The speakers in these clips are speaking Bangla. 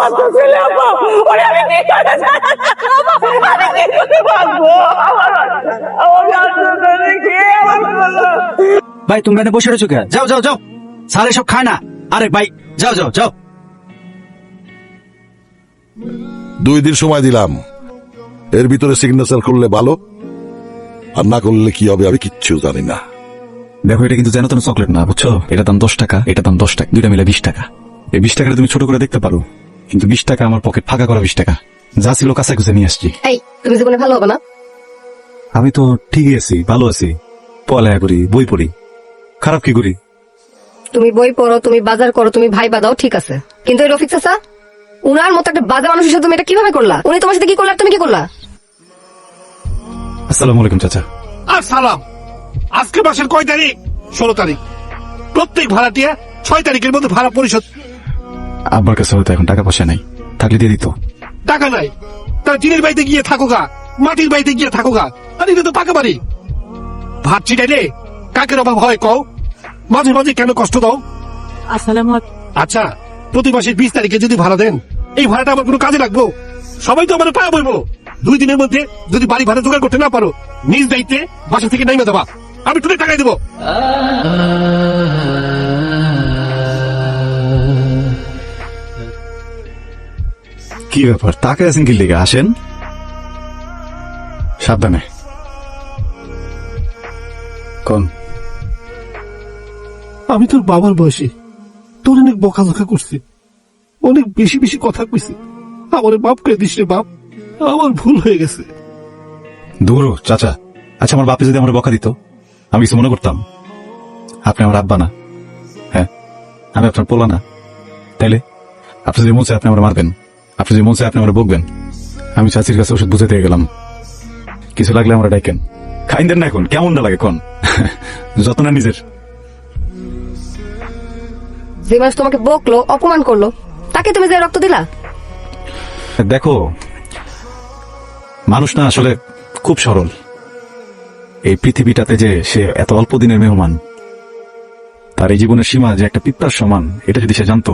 মাত্র ছেলে আপা, ওরে আমি কি করে আমি কি করে ভাববো? আমার বাচ্চাটা দেখে আমার বলো। ভাই তোমরা এখানে বসে রয়েছো কে? যাও যাও যাও, স্যার এসব খায় না। আরে ভাই যাও যাও যাও। 2 দিন সময় দিলাম, এর ভিতরে সিগনেচার করলে ভালো, আর না করলে কি হবে আমি কিচ্ছু জানি না। দেখো এটা কিন্তু যেন তেন চকলেট না, বুঝছো? এটা দাম 10 টাকা, এটা দাম 10 টাকা, দুইটা মিলে 20 টাকা। এই 20 টাকাটা তুমি ছোট করে দেখতে পারো, কিন্তু 20 টাকা আমার পকেট ফাঁকা করা 20 টাকা যা ছিল কাছে কুছে নিয়ে আসছি। এই তুমি জীবনে ভালো হবে না? আমি তো ঠিকই আছি, ভালো আছি, পড়ালেখা করি, বই পড়ি, খারাপ কি করি? তুমি বই পড়ো, তুমি বাজার করো, তুমি ভাই বাদাও, ঠিক আছে, কিন্তু এই রফিক চাচা, উনার মতো একটা বাজে মানুষের সাথে তুমি এটা কিভাবে করলা? উনি তোমার সাথে কি করলো আর তুমি কি করলা? আসসালামু আলাইকুম চাচা। আর সালাম। আজকে মাসের কয় তারিখ? 16 তারিখ। প্রত্যেক ভাড়াটিয়া 6 তারিখের মধ্যে ভাড়া পরিশোধ। আব্বার কাছে হয়তো এখন টাকা পয়সা নাই, থাকলে দিয়ে দিত। টাকা নাই, তার টিনের বাড়িতে গিয়ে থাকো গা, মাটির বাড়িতে গিয়ে থাকো গা। আর এটা তো পাকা বাড়ি। ভাত ছিটাইলে কাকের অভাব হয় কও? মাঝে মাঝে কেন কষ্ট দাও? আচ্ছা, প্রতি মাসের 20 তারিখে যদি ভাড়া দেন, এই ভাড়াটা আমার কোনো কাজে লাগবো? সবাই তো আমার পায়া বলবো। 2 দিনের মধ্যে যদি বাড়ি ভাড়া জোগাড় করতে না পারো, নিজ দায়িত্বে বাসা থেকে নাইমে দেবা, আমি টুটে টাকাই দেবো। কি ব্যাপার, টাকা আছেন কি লেগে? আসেন, সাবধানে। কোন আমি তোর বাবার বয়সে তোর অনেক বকাঝকা করছি, অনেক বেশি বেশি কথা কইছি। আমার বাপ করে দিস রে বাপ, আমার ভুল হয়ে গেছে। দূর হ, চাচা। আচ্ছা আমার বাপে যদি আমার বকা দিত, আমি কিছু মনে করতাম? আপনি আমার আব্বা না, হ্যাঁ, আমি আপনার পোলা না, তাইলে আপনি যদি মন চায় আপনি আমার মারবেন, আপনি যদি মন চায় আপনি আমার বকবেন। আমি চাচির কাছে ওষুধ বুঝে দিয়ে গেলাম, কিছু লাগলে আমরা ডাইকেন, খাইন দেন না। এখন কেমন না লাগে কোন? যত না নিজের। যে মানুষ তোমাকে বকলো, অপমান করলো, তাকে তুমি যে রক্ত দিলা? দেখো, মানুষ না আসলে খুব সরল। এই পৃথিবীটাতে যে সে এত অল্প দিনের মেহমান, তার এই জীবনের সীমা যে একটা পিঁপড়ার সমান, এটা যদি সে জানতো,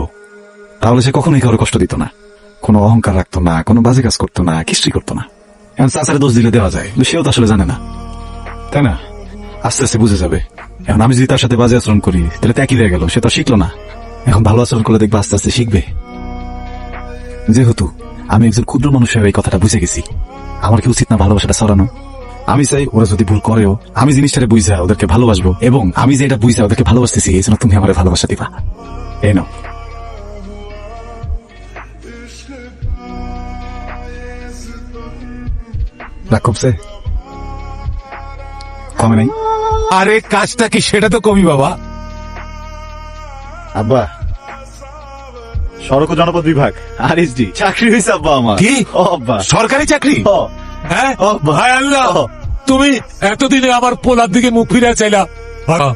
তাহলে সে কখনোই কারো কষ্ট দিত না, কোনো অহংকার রাখতো না, কোনো বাজে কাজ করতো না, কিছুই করতো না। এখন চাচারে দোষ দিলে দেওয়া যায়, কিন্তু সেও তো আসলে জানে না, তাই না? আস্তে আস্তে বুঝে যাবে। এখন আমি যদি তার সাথে বাজে আচরণ করি, তাহলে তো একই হয়ে গেল, সে তো শিখলো না। এখন ভালো আচরণ করলে দেখবে আস্তে আস্তে শিখবে। যেহেতু আমি একজন ক্ষুদ্র মানুষ হয়ে এই কথাটা বুঝে গেছি, আমার কি উচিত না ভালোবাসাটা ছড়ানো? আমি চাই ওরা যদি ভুল করেও আমি জিনিসটারে বুঝা ওদেরকে ভালোবাসবো, এবং আমি যে এটা বুঝা ওদেরকে ভালোবাসতেছি, এই জন্য তুমি আমার ভালোবাসা দিবা। এই নাও। রাগ কমছে? কমে নাই? আরে কাজটা কি সেটা তো কমি বাবা। আব্বা, সড়ক ও জনপদ বিভাগ RSD চাকরি হয়েছে আব্বা আমার। কি? ও আব্বা, সরকারি চাকরি? ও, হ্যাঁ, ও, বাহ। হায় আল্লাহ, ও। তুমি এতদিনে আমার পোলার দিকে মুখ ফিরে চাইলা। বাবা,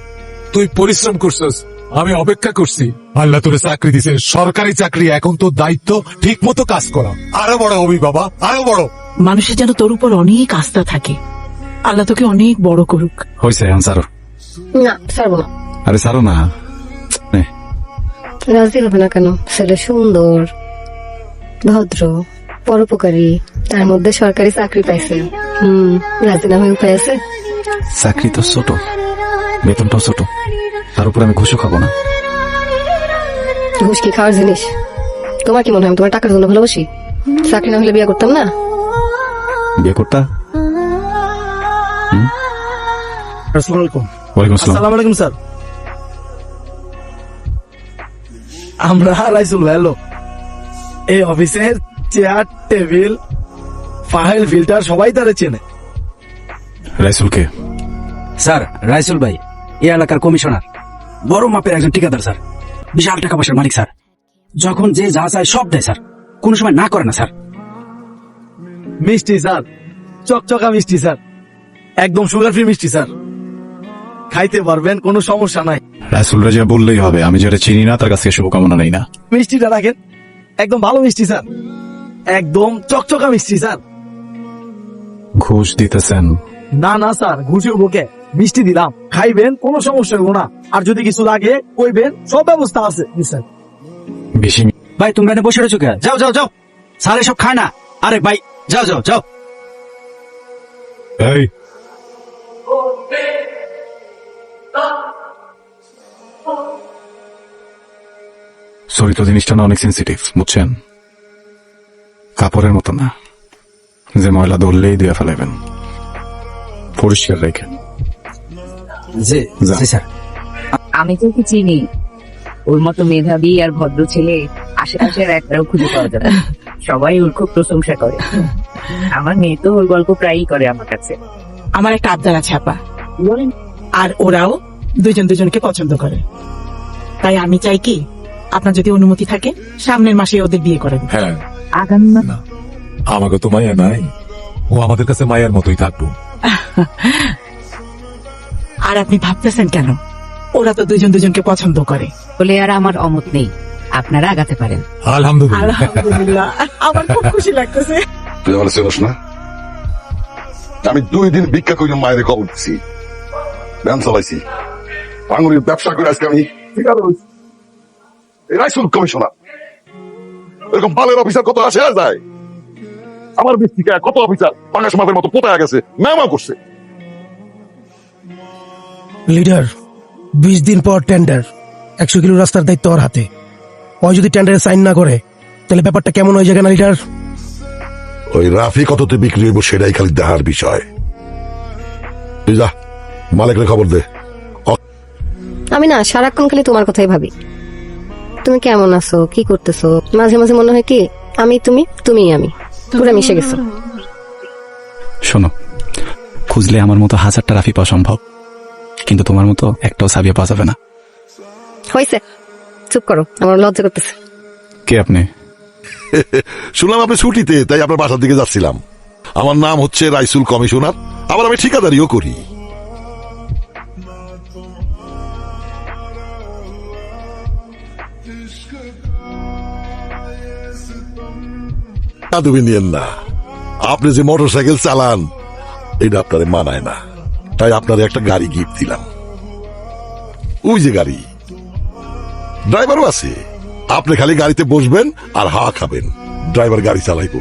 তুই পরিশ্রম করছিস, আমি অপেক্ষা করছি। আল্লাহ তোরে চাকরি দিছে, সরকারি চাকরি। এখন তো দায়িত্ব ঠিক মতো কাজ করা, আরো বড় হবি বাবা, আরো বড়। মানুষের যেন তোর উপর অনেক আস্থা থাকে। আল্লাহ তোকে অনেক বড় করুক। হয়েছে, এখন সারো। না, ছাড়বো না। আরে সারো না। নে। রাজি হবে না কেন? ছেলে সুন্দর, ভদ্র, পরোপকারী, তার মধ্যে সরকারি চাকরি পাইছে। রাজি না হয়ে উপায় আছে? চাকরি তো ছোট, বেতনটাও ছোট, তার উপর আমি ঘুষও খাবো না। ঘুষ কি খাওয়ার জিনিস? তোমার কি মনে হয় আমি তোমার টাকার জন্য ভালোবাসি? চাকরি না হলে বিয়ে করতাম না? বিয়ে করতা? আসসালামু আলাইকুম। ওয়ালাইকুম আসসালাম। আসসালামু আলাইকুম স্যার। আমরা রাইসুল ভাইলো, এই অফিসের চেয়ার টেবিল ফাইল ফিল্টার সবাই তারে চেনে। রাইসুলকে? স্যার রাইসুল ভাই এই এলাকার কমিশনার, বড় মাপের একজন ঠিকাদার স্যার, বিশাল টাকা পয়সার মালিক স্যার। যখন যে যা চায় সব দেয় স্যার, কোনো সময় না করে না স্যার। মিষ্টি স্যার, চকচকা মিষ্টি স্যার, একদম সুগার ফ্রি মিষ্টি স্যার, খাইতে পারবেন, কোনো সমস্যা নাই। রাইসুল রাজা বললেই হবে, আমি যারা চিনি না তার কাছে শুভকামনা নেই না। মিষ্টিটা রাখেন, একদম ভালো মিষ্টি স্যার, একদম চকচকা মিষ্টি স্যার। ঘুষ দিতেছেন? না না স্যার, ঘুষের বুকে মিষ্টি দিলাম, খাইবেন, কোনো সমস্যা হবো না। আর যদি কিছু লাগে কইবেন, সব ব্যবস্থা আছে স্যার। বেশি ভাই তোমরা এনে বসে রয়েছো কে? যাও যাও যাও, স্যার এসব খায় না। আরে ভাই যাও যাও যাও। এই চরিত্র জিনিসটা না অনেক সেন্সিটিভ, বুঝছেন? কাপড়ের মতো না যে ময়লা ধরলেই দিয়ে ফেলাইবেন, পরিষ্কার রেখেন। জি যা। জি স্যার। আমি তো ওকে চিনি, ওর মতো মেধাবী আর ভদ্র ছেলে আশেপাশের একটাও খুঁজে পাওয়া যাবে না। সবাই ওর খুব প্রশংসা করে। আমার মেয়ে তো ওর গল্প প্রায়ই করে আমার কাছে। আমার একটা আবদার আছে আপা, বলেন। আর ওরাও দুজন দুজনকে পছন্দ করে। তাই আমি চাই কি, আপনার যদি অনুমতি থাকে সামনের মাসে ওদের বিয়ে করে দেব। হ্যাঁ, আগামী মাসে না, আমাকে তো মায়া নাই, ও আমাদের কাছে মায়ের মতোই থাকবো। আর আপনি ভাবতেছেন কেন? ওরা তো দুজন দুজনকে পছন্দ করে। বলে আর আমার অমত নেই, আপনারা আগাতে পারেন। আলহামদুলিল্লাহ। আলহামদুলিল্লাহ, আমার খুব খুশি লাগতেছে। তুই আমার চেনস না? আমি 2 দিন ভিক্ষা করে মায়ের খবর দিচ্ছি, ব্যান চালাইছি, আঙুরের ব্যবসা করে আজকে আমি রাইসুল কমিশনার। এরকম বালের অফিসার কত আসে আর যায়। আমার ব্যক্তিকা কত অফিসার পাঙ্গাস মাপের মতো পোতায় গেছে, ম্যামা করছে। লিডার 20 দিন পর টেন্ডার, 100 কিলো রাস্তার দায়িত্ব ওর হাতে। ওই যদি টেন্ডারে সাইন না করে তাহলে ব্যাপারটা কেমন হয়ে যাবে না লিডার? ওই রাফি কততে বিক্রি হইব সেটাই খালি দেখার বিষয়। তুই যা মালিকরে খবর দে। আমি না সারাক্ষণ খালি তোমার কথাই ভাবি। তুমি কেমন আছো, কি করতেছো? মাঝে মাঝে মনে হয় কি আমি তুমি, তুমি আমি, পুরো মিশে গেছো। শোনো, খুঁজলে আমার মতো 1000টা রাফি পাওয়া সম্ভব, কিন্তু তোমার মতো একটাও সাবিয়া পাওয়া যাবে না। হয়েছে, চুপ করো, আমার লজ্জা করতেছে। কে আপনি? শুনলাম আপনি ছুটিতে, তাই আপনার বাসার দিকে যাচ্ছিলাম। আমার নাম হচ্ছে রাইসুল কমিশনার, আবার আমি ঠিকাদারিও করি। তুমি নিয়েন না, আপনি যে মোটরসাইকেল চালান এটা আপনারে মানায় না, তাই আপনার একটা গাড়ি গিফট দিলাম। ওই যে গাড়ি, ড্রাইভারও আছে, আপনি খালি গাড়িতে বসবেন আর হাওয়া খাবেন, ড্রাইভার গাড়ি চালাইবো।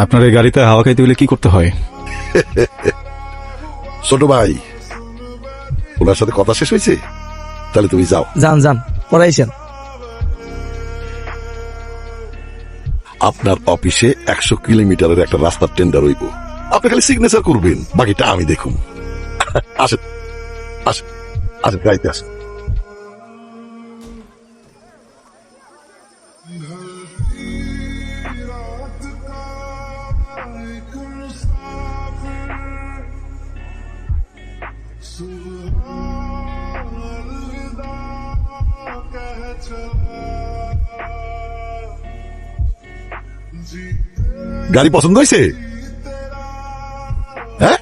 আপনার এই গাড়িতে হাওয়া খাইতে হলে কি করতে হয়? ছোট ভাই, ওনার সাথে কথা শেষ হয়েছে? তাহলে তুমি যাও। যান যান, পড়াইছেন। আপনার অফিসে 100 কিলোমিটারের একটা রাস্তার টেন্ডার হইব, আপনি খালি সিগনেচার করবেন, বাকিটা আমি দেখুন। আসেন আসেন আসেন, গাড়িতে আসেন। গাড়ি পছন্দ হয়েছে? হ্যাঁ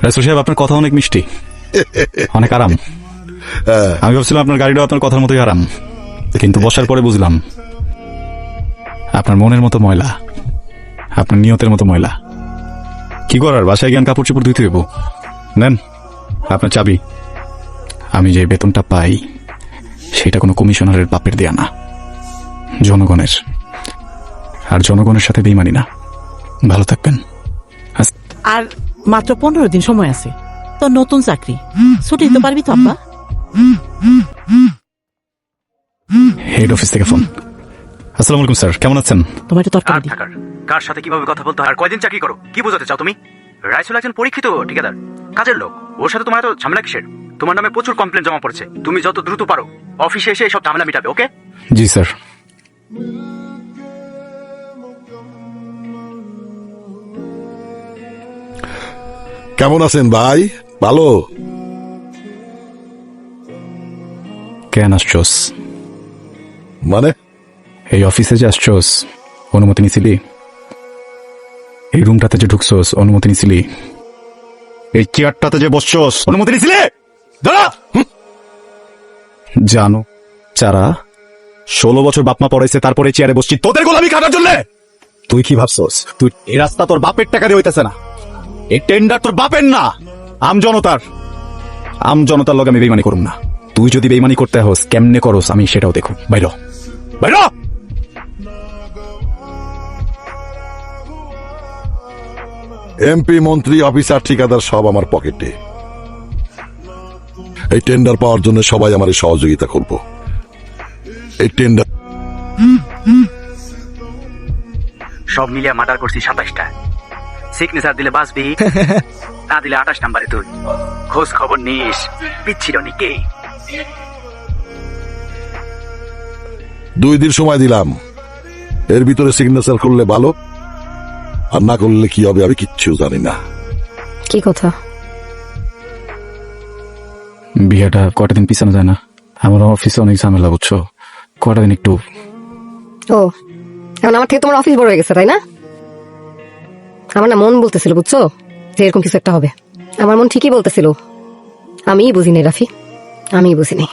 রাসূল সাহেব, আপনার কথা অনেক মিষ্টি, অনেক আরাম। আমি ভাবছিলাম আপনার গাড়িটাও আপনার কথার মতোই আরাম, কিন্তু বসার পরে বুঝলাম আপনার মনের মতো ময়লা, আপনার নিয়তের মতো ময়লা। কি করার, বাসায় জ্ঞান কাপড় চোপড় ধুইতে হইব। নেন আপনার চাবি। আমি যে বেতনটা পাই সেটা কোনো কমিশনারের বাপের দেয়া না, জনগণের। আর জনগণের সাথে বেইমানি না। ভালো থাকবেন। আর মাত্র 15 দিন সময় আছে, তো নতুন চাকরি ছুটি দিতে পারবি তো আব্বা? হেড অফিস থেকে ফোন। আসসালামু আলাইকুম স্যার, কেমন আছেন? তোমার একটু তরকারি দিই। কার সাথে কিভাবে কথা বলতে হয় আর কয়দিন চাকরি করো, কি বোঝাতে চাও তুমি? রাইসুল একজন পরীক্ষিত ঠিকাদার, কাজের লোক, ওর সাথে তোমার এত ঝামেলা কিসের? তোমার নামে প্রচুর কমপ্লেন জমা পড়েছে, তুমি যত দ্রুত পারো অফিসে এসে সব ঝামেলা মিটাবে, ওকে? জি স্যার। কেমন আছেন ভাই? ভালো? কেন আসছোস? মানে এই অফিসে যে আসছোস অনুমতি নিছিলি? এই রুমটাতে যে ঢুকছোস অনুমতি নিছিলি? এই চেয়ারটাতে যে বসছোস অনুমতি নিছিলি? দাঁড়া! জানো যারা 16 বছর বাপমা পড়াইছে তারপরে চেয়ারে বসছি তোদের গোলামি খাটার জন্য? তুই কি ভাবছোস তুই এই রাস্তা তোর বাপের টাকা দিয়ে হইতেছে না? এই টেন্ডার তোর বাপের না, আম জনতার লগে আমি বেইমানি করুম না। তুই যদি বেইমানি করতে হোস কেমনে করস আমি সেটাও দেখুন। বাইর বাইরা! এমপি, মন্ত্রী, অফিসার, ঠিকাদার সব আমার পকেটে। এই টেন্ডার পাওয়ার জন্য সবাই আমার সহযোগিতা করব। এই টেন্ডার সব মিলিয়ে মার্ডার করছি 27টা। সিগনেচার দিলে বাঁচবি, না দিলে 28 নাম্বারে তুই। খোঁজ খবর নিস, পিচ্ছিল নিকে। 2 দিন সময় দিলাম, এর ভিতরে সিগনেচার করলে ভালো, আর না করলে কি হবে আমি কিচ্ছু জানি না। কি কথা? বিয়েটা কটা দিন পিছানো যায় না? আমার অফিসে অনেক ঝামেলা, বুঝছো? কটা দিন একটু। ও, এখন আমার থেকে তোমার অফিস বড় হয়ে গেছে, তাই না? আমার না মন বলতেছিল, বুঝছো, যে এরকম কিছু একটা হবে। আমার মন ঠিকই বলতেছিল। আমিই বুঝিনি রাফি, আমিই বুঝিনি।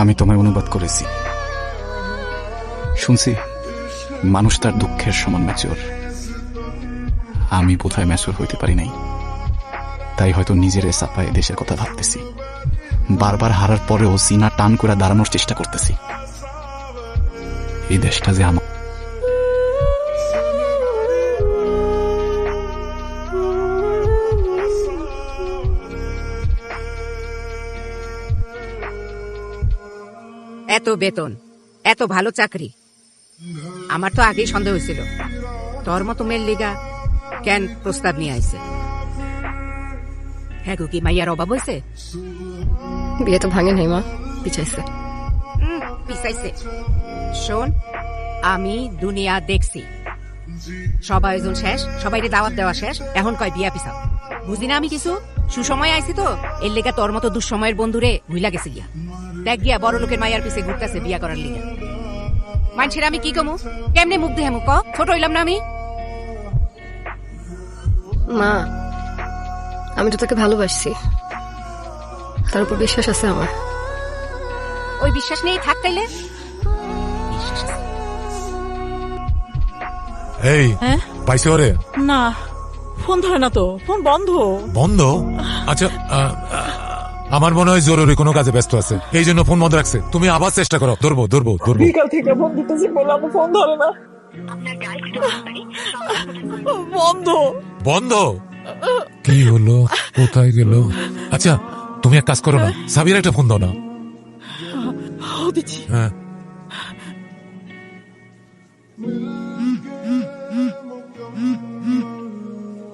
আমি তোমায় অনুবাদ করেছি, শুনছি মানুষ তার দুঃখের সমান ম্যাচিওর। আমি বোধহয় ম্যাচিওর হইতে পারি নাই, তাই হয়তো নিজের চাপায় দেশের কথা ভাবতেছি। বারবার হারার পরেও সিনা টান করে দাঁড়ানোর চেষ্টা করতেছি। এই দেশটা যে আমার। এত বেতন, এত ভালো চাকরি, আমার তো আগেই সন্দেহ হয়েছিল তোর মতো মেয়ের লিগা কেন প্রস্তাব নিয়ে আইছে। হ্যাঁ গো, কি মাইয়ার অভাব হয়েছে? বিয়ে তো ভাঙে নাই মা, পিছাইছে। পিছাইছে। শোন, আমি দুনিয়া দেখছি, সব আয়োজন শেষ, সবাইকে দাওয়াত দেওয়া শেষ, এখন কয় বিয়া পিছাও। বুঝি না আমি কিছু? সুসময় আইছি তো, এর লেগা তোর মতো দুঃসময়ের বন্ধুরে ভুইলা গেছে গিয়া। দেখ গিয়া বড় লোকের মাইয়ার পিছে ঘুরতেছে বিয়া করার লিগা। মানুষের আমি কি কমু? কেমনে মুখ দেখামু ক? ছোট হইলাম না আমি? মা, আমি তো তোকে ভালোবাসছি, তার উপর বিশ্বাস আছে আমার। ওই বিশ্বাস নেই থাক তাইলে। এই পাইছে ওরে? না, ফোন ধরে না তো, ফোন বন্ধ। বন্ধ? আচ্ছা, আমার মনে হয় জরুরি কোনো কাজে ব্যস্ত আছে, এই জন্য ফোন বন্ধ রাখছে। তুমি আবার চেষ্টা করো, ধরবো। বিকাল থেকে ফোন দিতেছি, বললাম ফোন ধরে না। বন্ধ। বন্ধ? কি হলো, কোথায় গেল? আচ্ছা, তুমি এক কাজ করো না, সাবির একটা ফোন দাও না। দিচ্ছি। হ্যাঁ,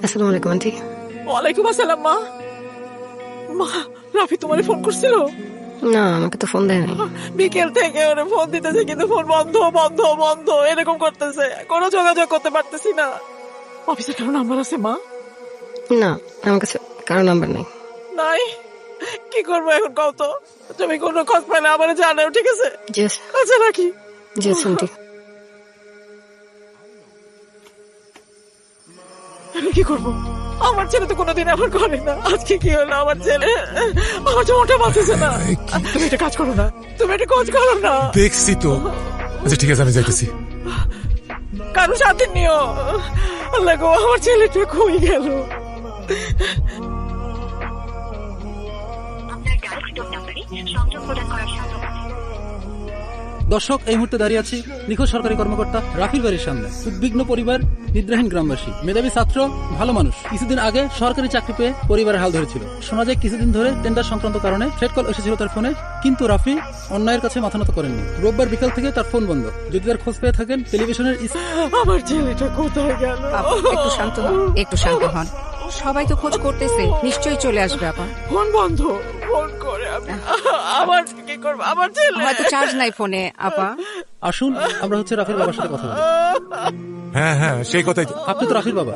আসসালামু আলাইকুম আন্টি। ওয়ালাইকুম আসসালাম। মা, মা, রাফি তোমারে ফোন করছিল? না, আমাকে তো ফোন দেয় নাই। বিকেল থেকে ওরে ফোন দিতেছে, কিন্তু ফোন বন্ধ বন্ধ বন্ধ এরকম করতেছে, কোনো যোগাযোগ করতে পারতেছি না। অফিসে কারো নাম্বার আছে মা? না, আমার কাছে কারো নাম্বার নেই। নাই, কি করবো এখন কও তো? তুমি কোনো খোঁজ পাইলে আমার জানাও, ঠিক আছে? জি আচ্ছা, রাখি। জি আন্টি। আমি কি করবো? আমার ছেলে তো কোনোদিন এমন করে না, আজকে কি হলো আমার ছেলে? আমার জমাটা বাঁচেছে না। তুমি একটা কাজ করো না, তুমি একটা কাজ করো না। দেখছি তো। আচ্ছা ঠিক আছে, আমি যাইতেছি। কারো সাথে নিও। আল্লাহ গো, আমার ছেলেটা কই গেল? দর্শক, এই মুহূর্তে দাঁড়িয়ে আছি নিখোঁজ সরকারি কর্মকর্তা রাফির বাড়ির সামনে। উদ্বিগ্ন পরিবার, নিদ্রাহীন গ্রামবাসী, মেধাবী ছাত্র, ভালো মানুষ কিছুদিন আগে সরকারি চাকরি পেয়ে পরিবারের হাল ধরেছিল। শোনা যায় কিছুদিন ধরে টেন্ডার সংক্রান্ত কারণে থ্রেট কল এসেছিল তার ফোনে, কিন্তু রাফি অন্যায়ের কাছে মাথা নত করেননি। রোববার বিকাল থেকে তার ফোন বন্ধ। যদি তার খোঁজ পেয়ে থাকেন, টেলিভিশনের আমার ছেলেটা কোথায় গেল? একটু শান্ত হন, একটু শান্ত হন। সবাই তো খোঁজ করতেছে, নিশ্চয়ই চলে আসবে। আপা ফোন বন্ধ, ফোন করে আমি আবার কি করবো? আমার ছেলে হয়তো চার্জ নাই ফোনে। আপা আসুন, আমরা হচ্ছে রাফির বাবার সাথে কথা বলি। হ্যাঁ হ্যাঁ, সেই কথাই তো। আপনি তো রাফির বাবা,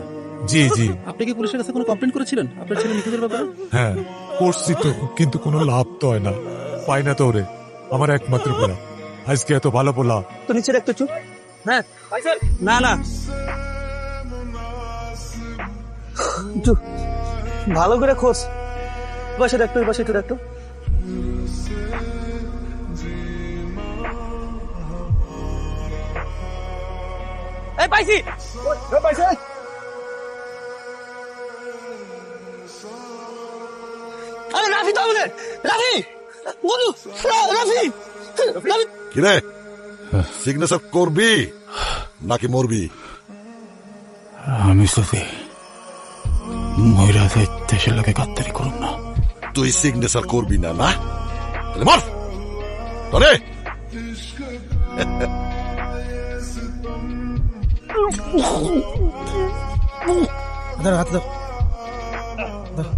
জি জি, আপনি কি পুলিশের কাছে কোনো কমপ্লেন করেছিলেন আপনার ছেলে নিখোঁজের ব্যাপারে? হ্যাঁ করছি তো, কিন্তু কোনো লাভ তো হয় না, পাই না তো ওরে। আমার একমাত্র পোলা, আজকে এত ভালো পোলা। তো নিচে রাখতে চুপ। হ্যাঁ, না না, একটু ভালো করে খোঁজ। পাশে রাখতো, পাশে একটু রাখতো। এই পাইছি, পাইছি। আরে রাফি তো আমাদের, রাফি বলু, রাফি রাফি। কিরে সিগনেচার করবি নাকি মরবি? আমি সাথে ময়রা দেশের লোকে গাদ্দারি করুন না। তুই সিগনেচার করবি না, না? তাহলে মর তোরে। ধর হাতে ধর,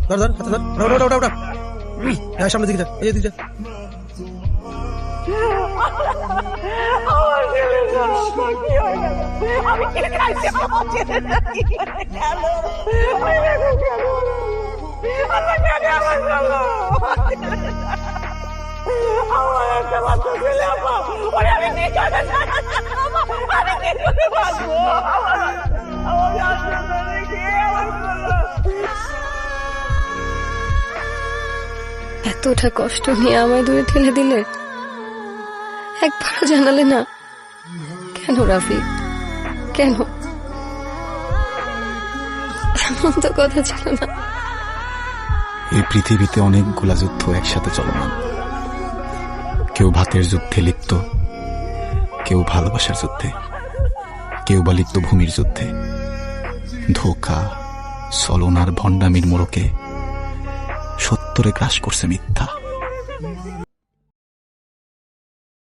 ধর ধর হাতে ধর, ওটা ওটা ওটা। হ্যাঁ, সামনে দিকে যা, এই দিকে যা। আমার ছেলেটা কি হয়ে গেল? আমি কি খাইছি? আমার ছেলেটা কি হয়ে গেল? আল্লাহ জানে আমার জন্য। আমার একটা বাচ্চা ছেলে, আপা, ওরে আমি কি করে আমি কি করে বাঁচবো? আমার বাচ্চাটা রেখে আমার জন্য। এতটা কষ্ট নিয়ে আমায় দূরে ঠেলে দিলে, একবারও জানালে না। কেন রাফি, কেন? এমন তো কথা ছিল না। এই পৃথিবীতে অনেকগুলা যুদ্ধ একসাথে চলমান। কেউ ভাতের যুদ্ধে লিপ্ত, কেউ ভালোবাসার যুদ্ধে, কেউ বা লিপ্ত ভূমির যুদ্ধে। ধোঁকা, ছলনার ভণ্ডামির মোড়কে সত্যরে গ্রাস করছে মিথ্যা।